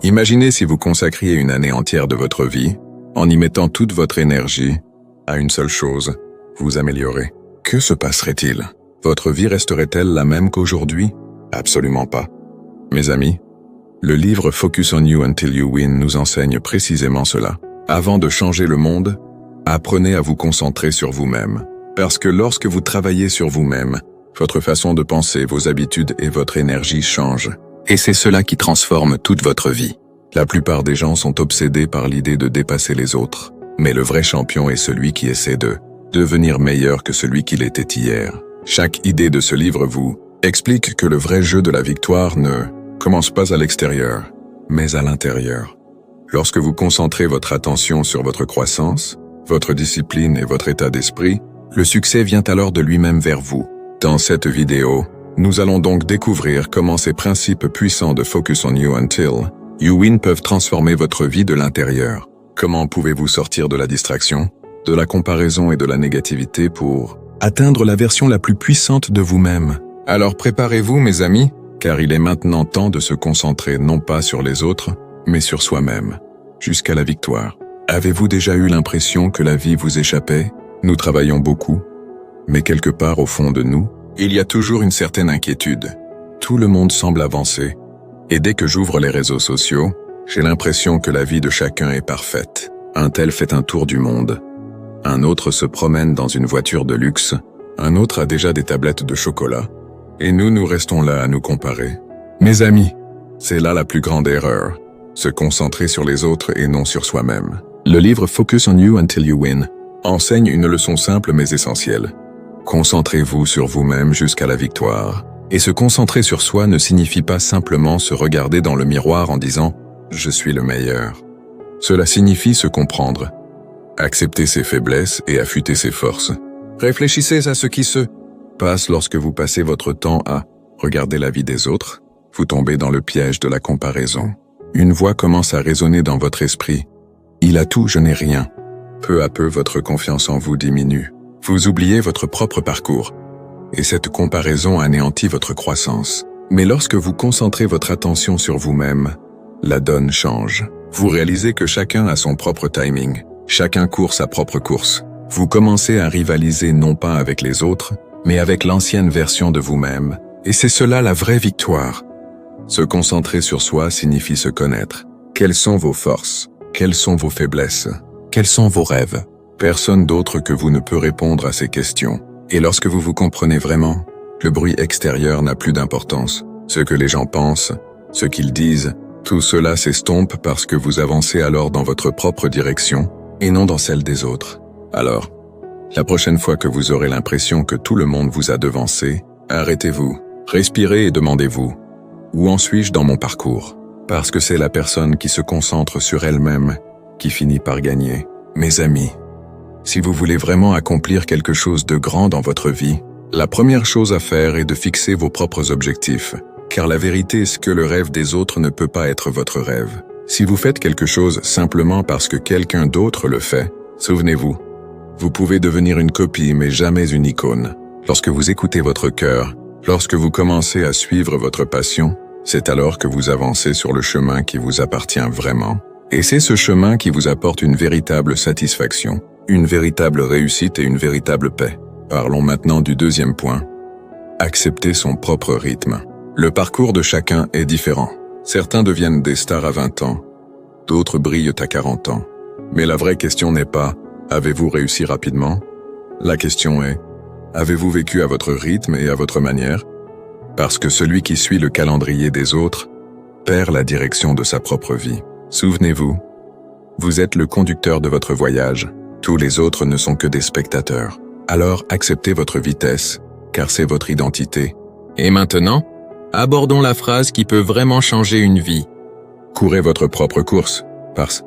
Imaginez si vous consacriez une année entière de votre vie, en y mettant toute votre énergie, à une seule chose, vous améliorer. Que se passerait-il? Votre vie resterait-elle la même qu'aujourd'hui? Absolument pas. Mes amis, le livre Focus on You Until You Win nous enseigne précisément cela. Avant de changer le monde, apprenez à vous concentrer sur vous-même. Parce que lorsque vous travaillez sur vous-même, votre façon de penser, vos habitudes et votre énergie changent. Et c'est cela qui transforme toute votre vie. La plupart des gens sont obsédés par l'idée de dépasser les autres. Mais le vrai champion est celui qui essaie de devenir meilleur que celui qu'il était hier. Chaque idée de ce livre vous explique que le vrai jeu de la victoire ne commence pas à l'extérieur, mais à l'intérieur. Lorsque vous concentrez votre attention sur votre croissance, votre discipline et votre état d'esprit, le succès vient alors de lui-même vers vous. Dans cette vidéo, nous allons donc découvrir comment ces principes puissants de Focus on You Until You Win peuvent transformer votre vie de l'intérieur. Comment pouvez-vous sortir de la distraction, de la comparaison et de la négativité pour atteindre la version la plus puissante de vous-même? Alors préparez-vous, mes amis, car il est maintenant temps de se concentrer non pas sur les autres, mais sur soi-même, jusqu'à la victoire. Avez-vous déjà eu l'impression que la vie vous échappait? Nous travaillons beaucoup, mais quelque part au fond de nous, il y a toujours une certaine inquiétude. Tout le monde semble avancer, et dès que j'ouvre les réseaux sociaux, j'ai l'impression que la vie de chacun est parfaite. Un tel fait un tour du monde, un autre se promène dans une voiture de luxe, un autre a déjà des tablettes de chocolat, et nous restons là à nous comparer. Mes amis, c'est là la plus grande erreur, se concentrer sur les autres et non sur soi-même. Le livre Focus on You Until You Win enseigne une leçon simple mais essentielle. Concentrez-vous sur vous-même jusqu'à la victoire. Et se concentrer sur soi ne signifie pas simplement se regarder dans le miroir en disant « je suis le meilleur ». Cela signifie se comprendre, accepter ses faiblesses et affûter ses forces. Réfléchissez à ce qui se passe lorsque vous passez votre temps à regarder la vie des autres. Vous tombez dans le piège de la comparaison. Une voix commence à résonner dans votre esprit. « Il a tout, je n'ai rien ». Peu à peu, votre confiance en vous diminue. Vous oubliez votre propre parcours. Et cette comparaison anéantit votre croissance. Mais lorsque vous concentrez votre attention sur vous-même, la donne change. Vous réalisez que chacun a son propre timing. Chacun court sa propre course. Vous commencez à rivaliser non pas avec les autres, mais avec l'ancienne version de vous-même. Et c'est cela la vraie victoire. Se concentrer sur soi signifie se connaître. Quelles sont vos forces? Quelles sont vos faiblesses? Quels sont vos rêves? Personne d'autre que vous ne peut répondre à ces questions. Et lorsque vous vous comprenez vraiment, le bruit extérieur n'a plus d'importance. Ce que les gens pensent, ce qu'ils disent, tout cela s'estompe parce que vous avancez alors dans votre propre direction et non dans celle des autres. Alors, la prochaine fois que vous aurez l'impression que tout le monde vous a devancé, arrêtez-vous, respirez et demandez-vous « Où en suis-je dans mon parcours ?» Parce que c'est la personne qui se concentre sur elle-même qui finit par gagner. Mes amis, si vous voulez vraiment accomplir quelque chose de grand dans votre vie, la première chose à faire est de fixer vos propres objectifs. Car la vérité est que le rêve des autres ne peut pas être votre rêve. Si vous faites quelque chose simplement parce que quelqu'un d'autre le fait, souvenez-vous, vous pouvez devenir une copie mais jamais une icône. Lorsque vous écoutez votre cœur, lorsque vous commencez à suivre votre passion, c'est alors que vous avancez sur le chemin qui vous appartient vraiment. Et c'est ce chemin qui vous apporte une véritable satisfaction, une véritable réussite et une véritable paix. Parlons maintenant du deuxième point. Accepter son propre rythme. Le parcours de chacun est différent. Certains deviennent des stars à 20 ans, d'autres brillent à 40 ans. Mais la vraie question n'est pas « Avez-vous réussi rapidement ?» La question est « Avez-vous vécu à votre rythme et à votre manière ?» Parce que celui qui suit le calendrier des autres perd la direction de sa propre vie. Souvenez-vous, vous êtes le conducteur de votre voyage. Tous les autres ne sont que des spectateurs. Alors acceptez votre vitesse, car c'est votre identité. Et maintenant, abordons la phrase qui peut vraiment changer une vie. Courez votre propre course, parce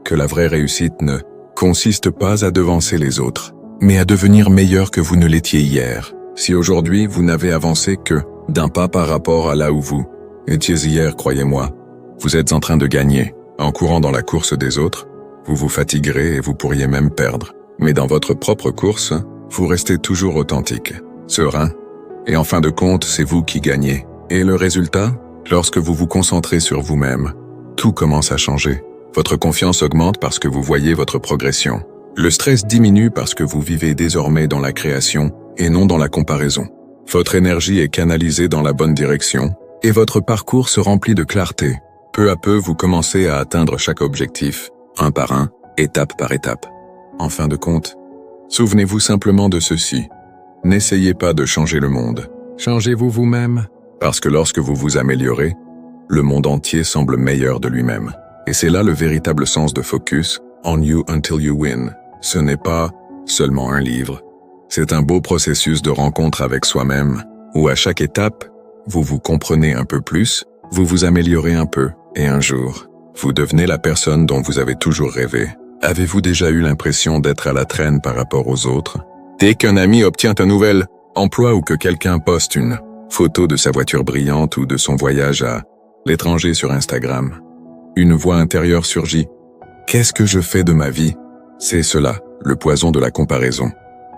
que la vraie réussite ne consiste pas à devancer les autres, mais à devenir meilleur que vous ne l'étiez hier. Si aujourd'hui vous n'avez avancé que d'un pas par rapport à là où vous étiez hier, croyez-moi, vous êtes en train de gagner. En courant dans la course des autres, vous vous fatiguerez et vous pourriez même perdre. Mais dans votre propre course, vous restez toujours authentique, serein, et en fin de compte, c'est vous qui gagnez. Et le résultat, lorsque vous vous concentrez sur vous-même, tout commence à changer. Votre confiance augmente parce que vous voyez votre progression. Le stress diminue parce que vous vivez désormais dans la création et non dans la comparaison. Votre énergie est canalisée dans la bonne direction et votre parcours se remplit de clarté. Peu à peu, vous commencez à atteindre chaque objectif, un par un, étape par étape. En fin de compte, souvenez-vous simplement de ceci. N'essayez pas de changer le monde. Changez-vous vous-même. Parce que lorsque vous vous améliorez, le monde entier semble meilleur de lui-même. Et c'est là le véritable sens de Focus, On You Until You Win. Ce n'est pas seulement un livre. C'est un beau processus de rencontre avec soi-même, où à chaque étape, vous vous comprenez un peu plus, vous vous améliorez un peu, et un jour, vous devenez la personne dont vous avez toujours rêvé. Avez-vous déjà eu l'impression d'être à la traîne par rapport aux autres? Dès qu'un ami obtient un nouvel emploi ou que quelqu'un poste une photo de sa voiture brillante ou de son voyage à l'étranger sur Instagram, une voix intérieure surgit. Qu'est-ce que je fais de ma vie? C'est cela, le poison de la comparaison.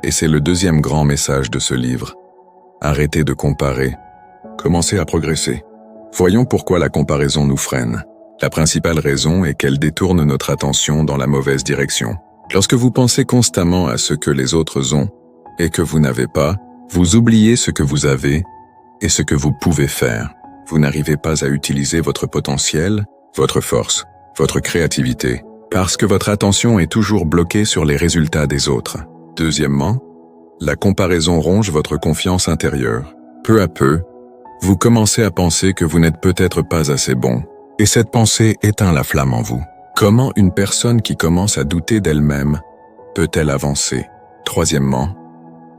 Et c'est le deuxième grand message de ce livre. Arrêtez de comparer. Commencez à progresser. Voyons pourquoi la comparaison nous freine. La principale raison est qu'elle détourne notre attention dans la mauvaise direction. Lorsque vous pensez constamment à ce que les autres ont et que vous n'avez pas, vous oubliez ce que vous avez et ce que vous pouvez faire. Vous n'arrivez pas à utiliser votre potentiel, votre force, votre créativité, parce que votre attention est toujours bloquée sur les résultats des autres. Deuxièmement, la comparaison ronge votre confiance intérieure. Peu à peu, vous commencez à penser que vous n'êtes peut-être pas assez bon, et cette pensée éteint la flamme en vous. Comment une personne qui commence à douter d'elle-même peut-elle avancer? Troisièmement,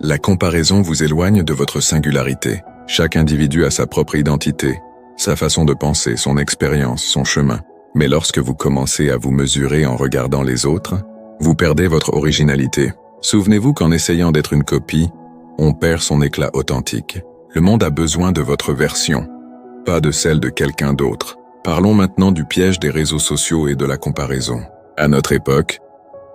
la comparaison vous éloigne de votre singularité. Chaque individu a sa propre identité, sa façon de penser, son expérience, son chemin. Mais lorsque vous commencez à vous mesurer en regardant les autres, vous perdez votre originalité. Souvenez-vous qu'en essayant d'être une copie, on perd son éclat authentique. Le monde a besoin de votre version, pas de celle de quelqu'un d'autre. Parlons maintenant du piège des réseaux sociaux et de la comparaison. À notre époque,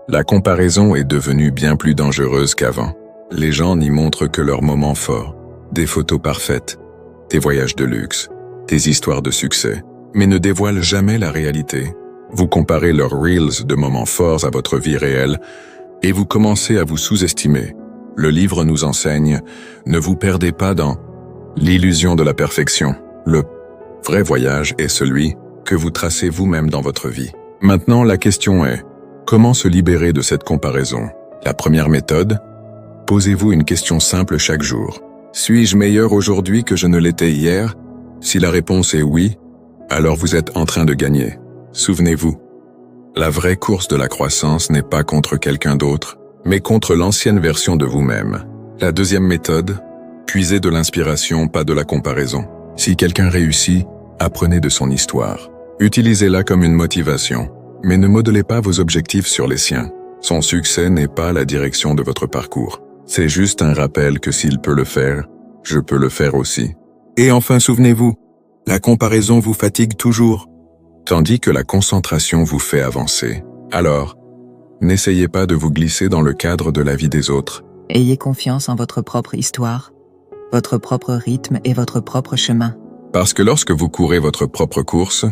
la comparaison est devenue bien plus dangereuse qu'avant. Les gens n'y montrent que leurs moments forts, des photos parfaites, des voyages de luxe, des histoires de succès, mais ne dévoilent jamais la réalité. Vous comparez leurs reels de moments forts à votre vie réelle et vous commencez à vous sous-estimer. Le livre nous enseigne, ne vous perdez pas dans l'illusion de la perfection. Le vrai voyage est celui que vous tracez vous-même dans votre vie. Maintenant, la question est, comment se libérer de cette comparaison? La première méthode, posez-vous une question simple chaque jour. Suis-je meilleur aujourd'hui que je ne l'étais hier? Si la réponse est oui, alors vous êtes en train de gagner. Souvenez-vous, la vraie course de la croissance n'est pas contre quelqu'un d'autre, mais contre l'ancienne version de vous-même. La deuxième méthode, puisez de l'inspiration, pas de la comparaison. Si quelqu'un réussit, apprenez de son histoire. Utilisez-la comme une motivation, mais ne modelez pas vos objectifs sur les siens. Son succès n'est pas la direction de votre parcours. C'est juste un rappel que s'il peut le faire, je peux le faire aussi. Et enfin, souvenez-vous, la comparaison vous fatigue toujours, tandis que la concentration vous fait avancer. Alors, n'essayez pas de vous glisser dans le cadre de la vie des autres. Ayez confiance en votre propre histoire, votre propre rythme et votre propre chemin. Parce que lorsque vous courez votre propre course,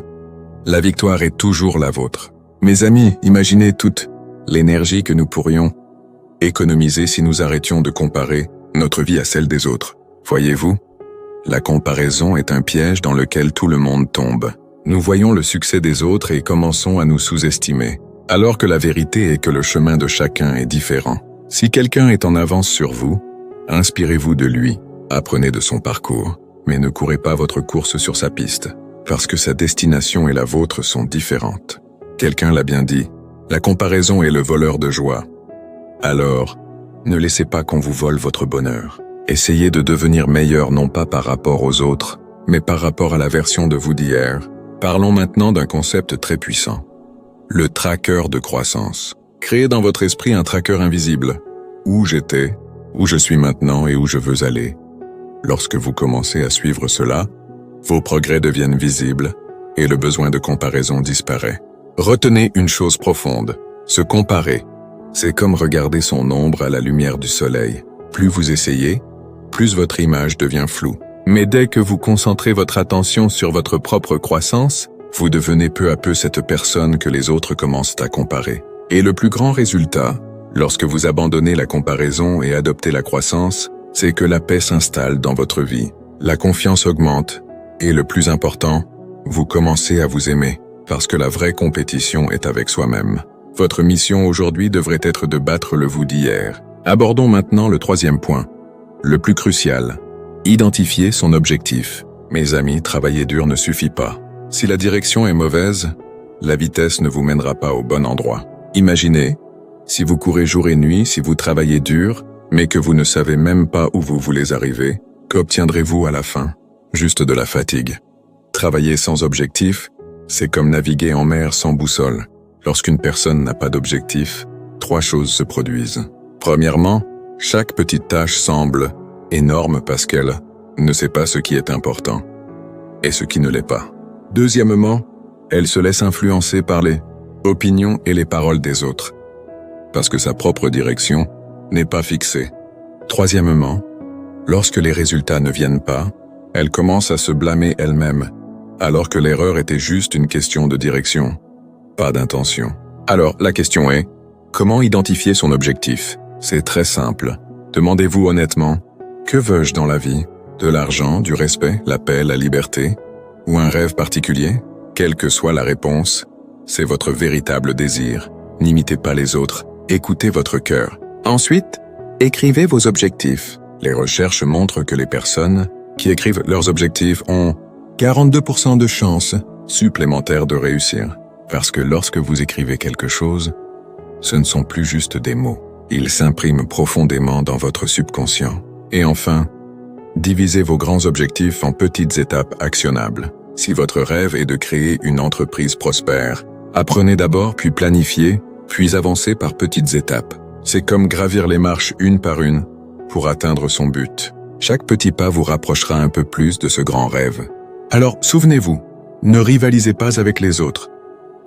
la victoire est toujours la vôtre. Mes amis, imaginez toute l'énergie que nous pourrions économiser si nous arrêtions de comparer notre vie à celle des autres. Voyez-vous, la comparaison est un piège dans lequel tout le monde tombe. Nous voyons le succès des autres et commençons à nous sous-estimer, alors que la vérité est que le chemin de chacun est différent. Si quelqu'un est en avance sur vous, inspirez-vous de lui, apprenez de son parcours, mais ne courez pas votre course sur sa piste, parce que sa destination et la vôtre sont différentes. Quelqu'un l'a bien dit, la comparaison est le voleur de joie. Alors, ne laissez pas qu'on vous vole votre bonheur. Essayez de devenir meilleur non pas par rapport aux autres, mais par rapport à la version de vous d'hier. Parlons maintenant d'un concept très puissant. Le tracker de croissance. Créez dans votre esprit un tracker invisible. Où j'étais, où je suis maintenant et où je veux aller. Lorsque vous commencez à suivre cela, vos progrès deviennent visibles et le besoin de comparaison disparaît. Retenez une chose profonde. Se comparer, c'est comme regarder son ombre à la lumière du soleil. Plus vous essayez, plus votre image devient floue. Mais dès que vous concentrez votre attention sur votre propre croissance, Vous devenez peu à peu cette personne que les autres commencent à comparer. Et le plus grand résultat, lorsque vous abandonnez la comparaison et adoptez la croissance, c'est que la paix s'installe dans votre vie. La confiance augmente, et le plus important, vous commencez à vous aimer, parce que la vraie compétition est avec soi-même. Votre mission aujourd'hui devrait être de battre le vous d'hier. Abordons maintenant le troisième point, le plus crucial. Identifier son objectif. Mes amis, travailler dur ne suffit pas. Si la direction est mauvaise, la vitesse ne vous mènera pas au bon endroit. Imaginez, si vous courez jour et nuit, si vous travaillez dur, mais que vous ne savez même pas où vous voulez arriver, qu'obtiendrez-vous à la fin? Juste de la fatigue. Travailler sans objectif, c'est comme naviguer en mer sans boussole. Lorsqu'une personne n'a pas d'objectif, 3 choses se produisent. Premièrement, chaque petite tâche semble énorme parce qu'elle ne sait pas ce qui est important et ce qui ne l'est pas. Deuxièmement, elle se laisse influencer par les opinions et les paroles des autres, parce que sa propre direction n'est pas fixée. Troisièmement, lorsque les résultats ne viennent pas, elle commence à se blâmer elle-même, alors que l'erreur était juste une question de direction, pas d'intention. Alors, la question est, comment identifier son objectif? C'est très simple. Demandez-vous honnêtement, que veux-je dans la vie? De l'argent, du respect, la paix, la liberté? Ou un rêve particulier? Quelle que soit la réponse, c'est votre véritable désir. N'imitez pas les autres, écoutez votre cœur. Ensuite, écrivez vos objectifs. Les recherches montrent que les personnes qui écrivent leurs objectifs ont 42% de chances supplémentaires de réussir. Parce que lorsque vous écrivez quelque chose, ce ne sont plus juste des mots. Ils s'impriment profondément dans votre subconscient. Et enfin, divisez vos grands objectifs en petites étapes actionnables. Si votre rêve est de créer une entreprise prospère, apprenez d'abord puis planifiez, puis avancez par petites étapes. C'est comme gravir les marches une par une pour atteindre son but. Chaque petit pas vous rapprochera un peu plus de ce grand rêve. Alors, souvenez-vous, ne rivalisez pas avec les autres.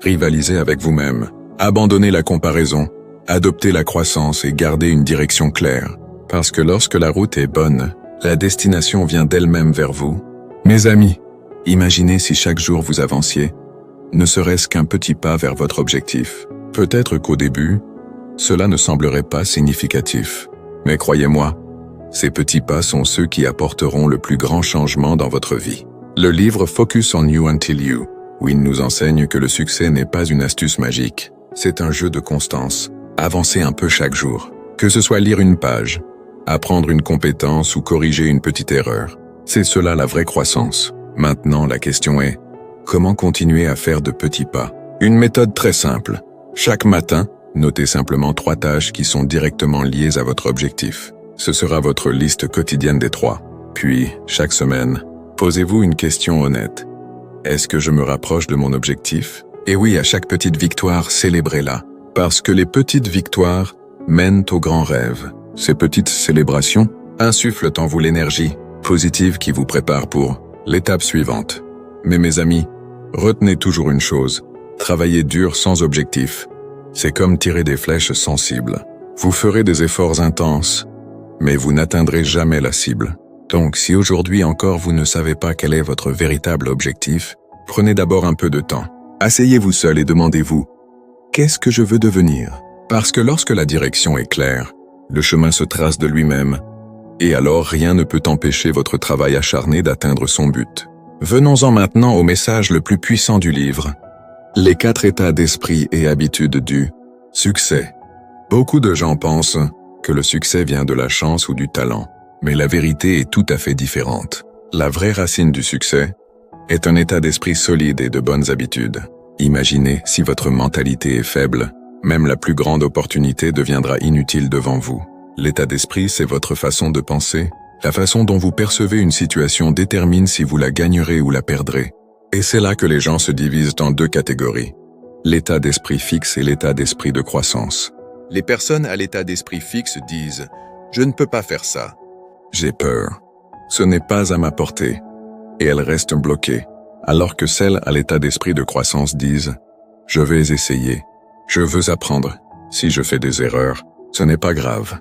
Rivalisez avec vous-même. Abandonnez la comparaison, adoptez la croissance et gardez une direction claire. Parce que lorsque la route est bonne, la destination vient d'elle-même vers vous. Mes amis, imaginez si chaque jour vous avanciez, ne serait-ce qu'un petit pas vers votre objectif. Peut-être qu'au début, cela ne semblerait pas significatif. Mais croyez-moi, ces petits pas sont ceux qui apporteront le plus grand changement dans votre vie. Le livre Focus on You Until You, où il nous enseigne que le succès n'est pas une astuce magique. C'est un jeu de constance. Avancez un peu chaque jour. Que ce soit lire une page, apprendre une compétence ou corriger une petite erreur. C'est cela la vraie croissance. Maintenant, la question est, comment continuer à faire de petits pas? Une méthode très simple. Chaque matin, notez simplement 3 tâches qui sont directement liées à votre objectif. Ce sera votre liste quotidienne des 3. Puis, chaque semaine, posez-vous une question honnête. Est-ce que je me rapproche de mon objectif? Et oui, à chaque petite victoire, célébrez-la. Parce que les petites victoires mènent aux grands rêves. Ces petites célébrations insufflent en vous l'énergie positive qui vous prépare pour l'étape suivante. Mais mes amis, retenez toujours une chose. Travailler dur sans objectif, c'est comme tirer des flèches sans cible. Vous ferez des efforts intenses, mais vous n'atteindrez jamais la cible. Donc si aujourd'hui encore vous ne savez pas quel est votre véritable objectif, prenez d'abord un peu de temps. Asseyez-vous seul et demandez-vous, qu'est-ce que je veux devenir? Parce que lorsque la direction est claire, le chemin se trace de lui-même, et alors rien ne peut empêcher votre travail acharné d'atteindre son but. Venons-en maintenant au message le plus puissant du livre. Les 4 états d'esprit et habitudes du succès. Beaucoup de gens pensent que le succès vient de la chance ou du talent, mais la vérité est tout à fait différente. La vraie racine du succès est un état d'esprit solide et de bonnes habitudes. Imaginez si votre mentalité est faible, même la plus grande opportunité deviendra inutile devant vous. L'état d'esprit, c'est votre façon de penser. La façon dont vous percevez une situation détermine si vous la gagnerez ou la perdrez. Et c'est là que les gens se divisent en 2 catégories. L'état d'esprit fixe et l'état d'esprit de croissance. Les personnes à l'état d'esprit fixe disent « Je ne peux pas faire ça. J'ai peur. Ce n'est pas à ma portée. » Et elles restent bloquées. Alors que celles à l'état d'esprit de croissance disent « Je vais essayer. Je veux apprendre. Si je fais des erreurs, ce n'est pas grave. »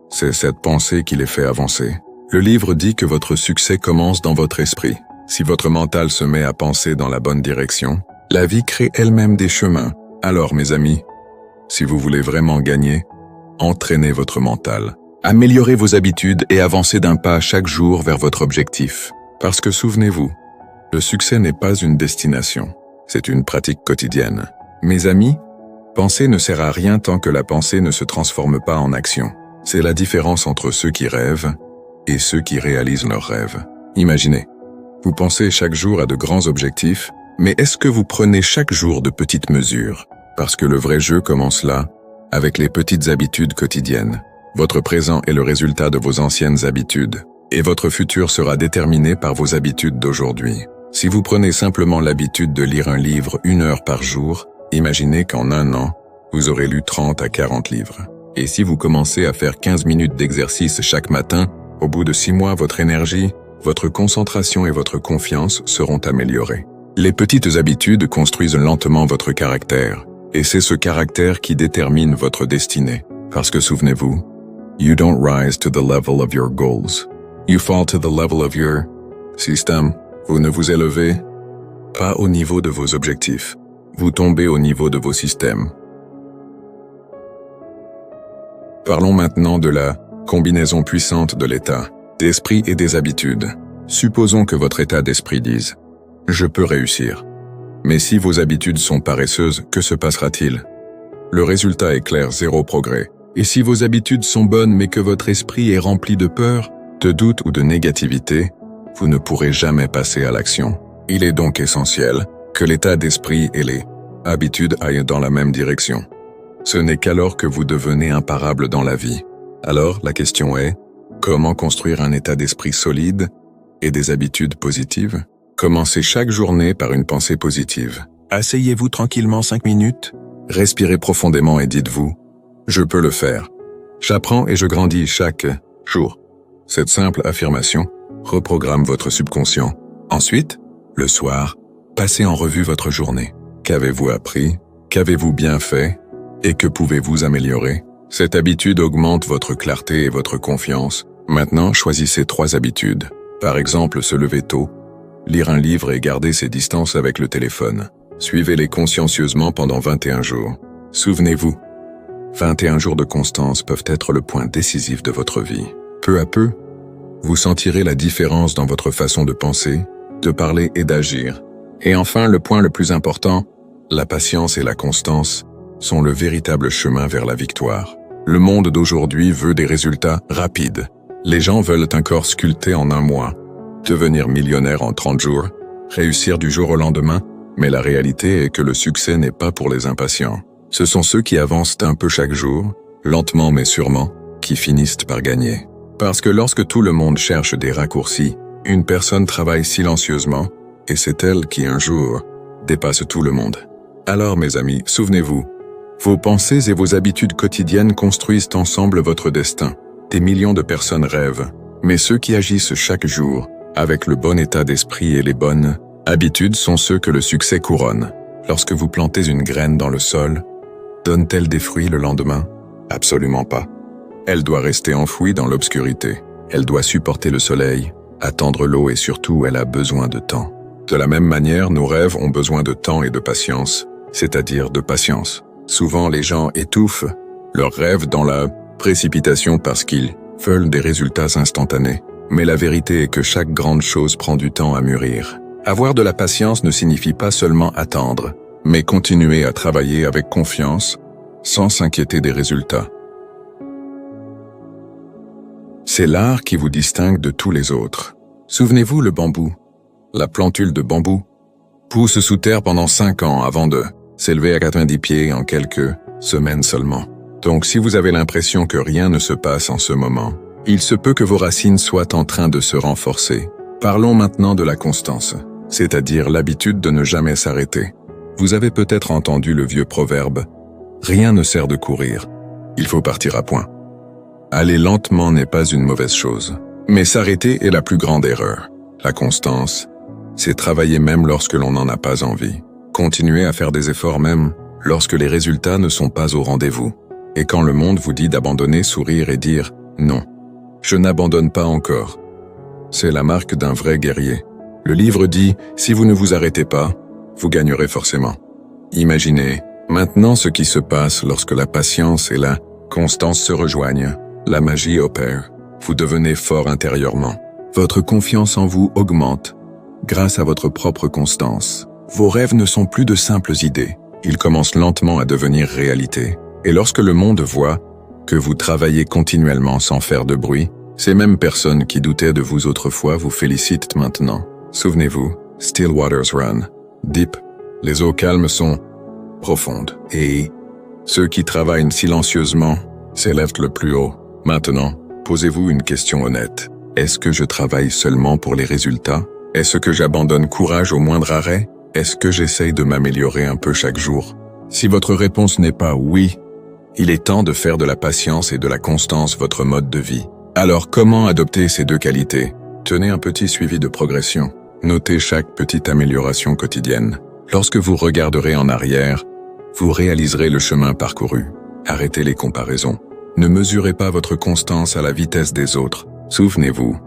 C'est cette pensée qui les fait avancer. Le livre dit que votre succès commence dans votre esprit. Si votre mental se met à penser dans la bonne direction, La vie crée elle-même des chemins. Alors, mes amis, si vous voulez vraiment gagner, entraînez votre mental. Améliorez vos habitudes et avancez d'un pas chaque jour vers votre objectif. Parce que souvenez-vous, le succès n'est pas une destination, c'est une pratique quotidienne. Mes amis, penser ne sert à rien tant que la pensée ne se transforme pas en action. C'est la différence entre ceux qui rêvent et ceux qui réalisent leurs rêves. Imaginez, vous pensez chaque jour à de grands objectifs, mais est-ce que vous prenez chaque jour de petites mesures? Parce que le vrai jeu commence là, avec les petites habitudes quotidiennes. Votre présent est le résultat de vos anciennes habitudes, et votre futur sera déterminé par vos habitudes d'aujourd'hui. Si vous prenez simplement l'habitude de lire un livre 1 heure par jour, imaginez qu'en 1 an, vous aurez lu 30 à 40 livres. Et si vous commencez à faire 15 minutes d'exercice chaque matin, au bout de 6 mois, votre énergie, votre concentration et votre confiance seront améliorées. Les petites habitudes construisent lentement votre caractère, et c'est ce caractère qui détermine votre destinée. Parce que souvenez-vous, you don't rise to the level of your goals. You fall to the level of your system. Vous ne vous élevez pas au niveau de vos objectifs. Vous tombez au niveau de vos systèmes. Parlons maintenant de la combinaison puissante de l'état d'esprit et des habitudes. Supposons que votre état d'esprit dise « Je peux réussir ». Mais si vos habitudes sont paresseuses, que se passera-t-il? Le résultat est clair, 0 progrès. Et si vos habitudes sont bonnes mais que votre esprit est rempli de peur, de doute ou de négativité, vous ne pourrez jamais passer à l'action. Il est donc essentiel que l'état d'esprit et les habitudes aillent dans la même direction. Ce n'est qu'alors que vous devenez imparable dans la vie. Alors, la question est, comment construire un état d'esprit solide et des habitudes positives? Commencez chaque journée par une pensée positive. Asseyez-vous tranquillement 5 minutes, respirez profondément et dites-vous « Je peux le faire ». J'apprends et je grandis chaque jour. Cette simple affirmation reprogramme votre subconscient. Ensuite, le soir, passez en revue votre journée. Qu'avez-vous appris? Qu'avez-vous bien fait? Et que pouvez-vous améliorer? Cette habitude augmente votre clarté et votre confiance. Maintenant, choisissez 3 habitudes. Par exemple, se lever tôt, lire un livre et garder ses distances avec le téléphone. Suivez-les consciencieusement pendant 21 jours. Souvenez-vous, 21 jours de constance peuvent être le point décisif de votre vie. Peu à peu, vous sentirez la différence dans votre façon de penser, de parler et d'agir. Et enfin, le point le plus important, la patience et la constance sont le véritable chemin vers la victoire. Le monde d'aujourd'hui veut des résultats rapides. Les gens veulent un corps sculpté en 1 mois, devenir millionnaire en 30 jours, réussir du jour au lendemain, mais la réalité est que le succès n'est pas pour les impatients. Ce sont ceux qui avancent un peu chaque jour, lentement mais sûrement, qui finissent par gagner. Parce que lorsque tout le monde cherche des raccourcis, une personne travaille silencieusement, et c'est elle qui un jour dépasse tout le monde. Alors mes amis, souvenez-vous, vos pensées et vos habitudes quotidiennes construisent ensemble votre destin. Des millions de personnes rêvent, mais ceux qui agissent chaque jour, avec le bon état d'esprit et les bonnes habitudes sont ceux que le succès couronne. Lorsque vous plantez une graine dans le sol, donne-t-elle des fruits le lendemain? Absolument pas. Elle doit rester enfouie dans l'obscurité. Elle doit supporter le soleil, attendre l'eau et surtout, elle a besoin de temps. De la même manière, nos rêves ont besoin de temps et de patience, c'est-à-dire de patience. Souvent, les gens étouffent leurs rêves dans la précipitation parce qu'ils veulent des résultats instantanés. Mais la vérité est que chaque grande chose prend du temps à mûrir. Avoir de la patience ne signifie pas seulement attendre, mais continuer à travailler avec confiance, sans s'inquiéter des résultats. C'est l'art qui vous distingue de tous les autres. Souvenez-vous le bambou. La plantule de bambou pousse sous terre pendant 5 ans avant de s'élever à 90 pieds en quelques semaines seulement. Donc si vous avez l'impression que rien ne se passe en ce moment, il se peut que vos racines soient en train de se renforcer. Parlons maintenant de la constance, c'est-à-dire l'habitude de ne jamais s'arrêter. Vous avez peut-être entendu le vieux proverbe « Rien ne sert de courir, il faut partir à point ». Aller lentement n'est pas une mauvaise chose, mais s'arrêter est la plus grande erreur. La constance, c'est travailler même lorsque l'on n'en a pas envie. Continuer à faire des efforts même lorsque les résultats ne sont pas au rendez-vous. Et quand le monde vous dit d'abandonner, sourire et dire « Non, je n'abandonne pas encore ». C'est la marque d'un vrai guerrier. Le livre dit « Si vous ne vous arrêtez pas, vous gagnerez forcément. Imaginez maintenant ce qui se passe lorsque la patience et la constance se rejoignent. La magie opère. Vous devenez fort intérieurement. Votre confiance en vous augmente grâce à votre propre constance. Vos rêves ne sont plus de simples idées. Ils commencent lentement à devenir réalité. Et lorsque le monde voit que vous travaillez continuellement sans faire de bruit, ces mêmes personnes qui doutaient de vous autrefois vous félicitent maintenant. Souvenez-vous, still waters run deep. Les eaux calmes sont profondes. Et ceux qui travaillent silencieusement s'élèvent le plus haut. Maintenant, posez-vous une question honnête. Est-ce que je travaille seulement pour les résultats? Est-ce que j'abandonne courage au moindre arrêt? Est-ce que j'essaye de m'améliorer un peu chaque jour? Si votre réponse n'est pas oui, il est temps de faire de la patience et de la constance votre mode de vie. Alors comment adopter ces deux qualités? Tenez un petit suivi de progression. Notez chaque petite amélioration quotidienne. Lorsque vous regarderez en arrière, vous réaliserez le chemin parcouru. Arrêtez les comparaisons. Ne mesurez pas votre constance à la vitesse des autres. Souvenez-vous,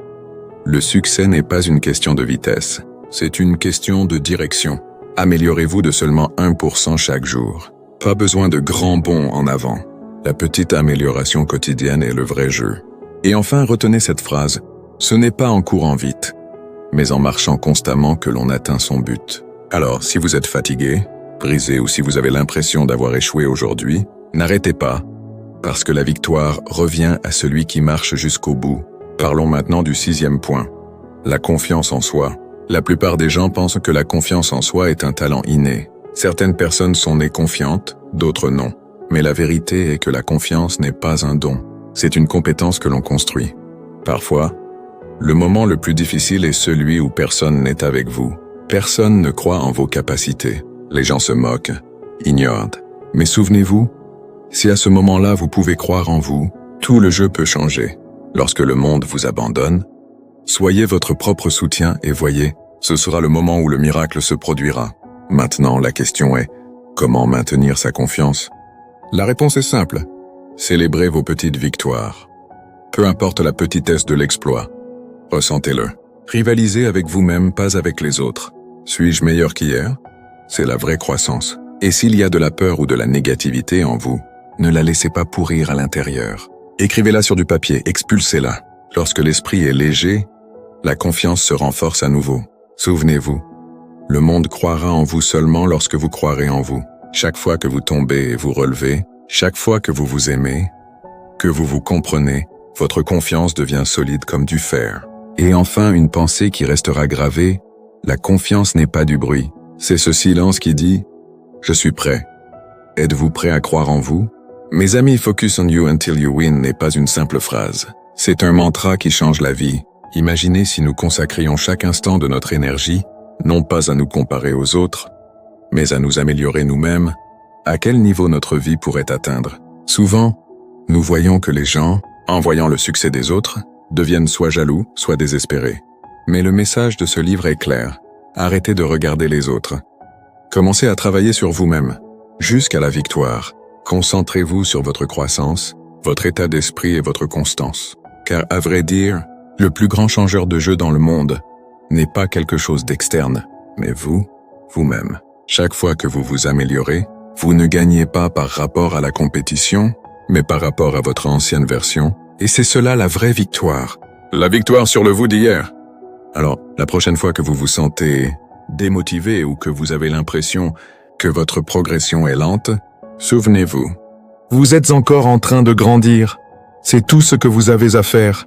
le succès n'est pas une question de vitesse, c'est une question de direction. Améliorez-vous de seulement 1% chaque jour. Pas besoin de grands bonds en avant. La petite amélioration quotidienne est le vrai jeu. Et enfin, retenez cette phrase. Ce n'est pas en courant vite, mais en marchant constamment que l'on atteint son but. Alors, si vous êtes fatigué, brisé ou si vous avez l'impression d'avoir échoué aujourd'hui, n'arrêtez pas, parce que la victoire revient à celui qui marche jusqu'au bout. Parlons maintenant du 6e point. La confiance en soi. La plupart des gens pensent que la confiance en soi est un talent inné. Certaines personnes sont nées confiantes, d'autres non. Mais la vérité est que la confiance n'est pas un don. C'est une compétence que l'on construit. Parfois, le moment le plus difficile est celui où personne n'est avec vous. Personne ne croit en vos capacités. Les gens se moquent, ignorent. Mais souvenez-vous, si à ce moment-là vous pouvez croire en vous, tout le jeu peut changer. Lorsque le monde vous abandonne, soyez votre propre soutien et voyez, ce sera le moment où le miracle se produira. Maintenant, la question est, comment maintenir sa confiance? La réponse est simple. Célébrez vos petites victoires. Peu importe la petitesse de l'exploit, ressentez-le. Rivalisez avec vous-même, pas avec les autres. Suis-je meilleur qu'hier? C'est la vraie croissance. Et s'il y a de la peur ou de la négativité en vous, ne la laissez pas pourrir à l'intérieur. Écrivez-la sur du papier, expulsez-la. Lorsque l'esprit est léger, la confiance se renforce à nouveau. Souvenez-vous, le monde croira en vous seulement lorsque vous croirez en vous. Chaque fois que vous tombez et vous relevez, chaque fois que vous vous aimez, que vous vous comprenez, votre confiance devient solide comme du fer. Et enfin, une pensée qui restera gravée, la confiance n'est pas du bruit. C'est ce silence qui dit « Je suis prêt ». Êtes-vous prêt à croire en vous? Mes amis, focus on you until you win n'est pas une simple phrase. C'est un mantra qui change la vie. Imaginez si nous consacrions chaque instant de notre énergie, non pas à nous comparer aux autres, mais à nous améliorer nous-mêmes. À quel niveau notre vie pourrait atteindre? Souvent, nous voyons que les gens, en voyant le succès des autres, deviennent soit jaloux, soit désespérés. Mais le message de ce livre est clair. Arrêtez de regarder les autres. Commencez à travailler sur vous-même, jusqu'à la victoire. Concentrez-vous sur votre croissance, votre état d'esprit et votre constance. Car à vrai dire, le plus grand changeur de jeu dans le monde n'est pas quelque chose d'externe, mais vous-même. Chaque fois que vous vous améliorez, vous ne gagnez pas par rapport à la compétition, mais par rapport à votre ancienne version, et c'est cela la vraie victoire. La victoire sur le vous d'hier. Alors, la prochaine fois que vous vous sentez démotivé ou que vous avez l'impression que votre progression est lente, souvenez-vous, vous êtes encore en train de grandir. C'est tout ce que vous avez à faire.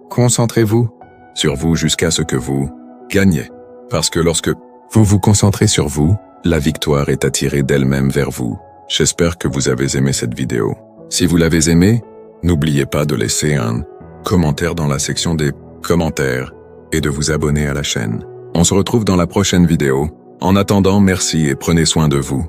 Concentrez-vous sur vous jusqu'à ce que vous gagnez. Parce que lorsque vous vous concentrez sur vous, la victoire est attirée d'elle-même vers vous. J'espère que vous avez aimé cette vidéo. Si vous l'avez aimée, n'oubliez pas de laisser un commentaire dans la section des commentaires et de vous abonner à la chaîne. On se retrouve dans la prochaine vidéo. En attendant, merci et prenez soin de vous.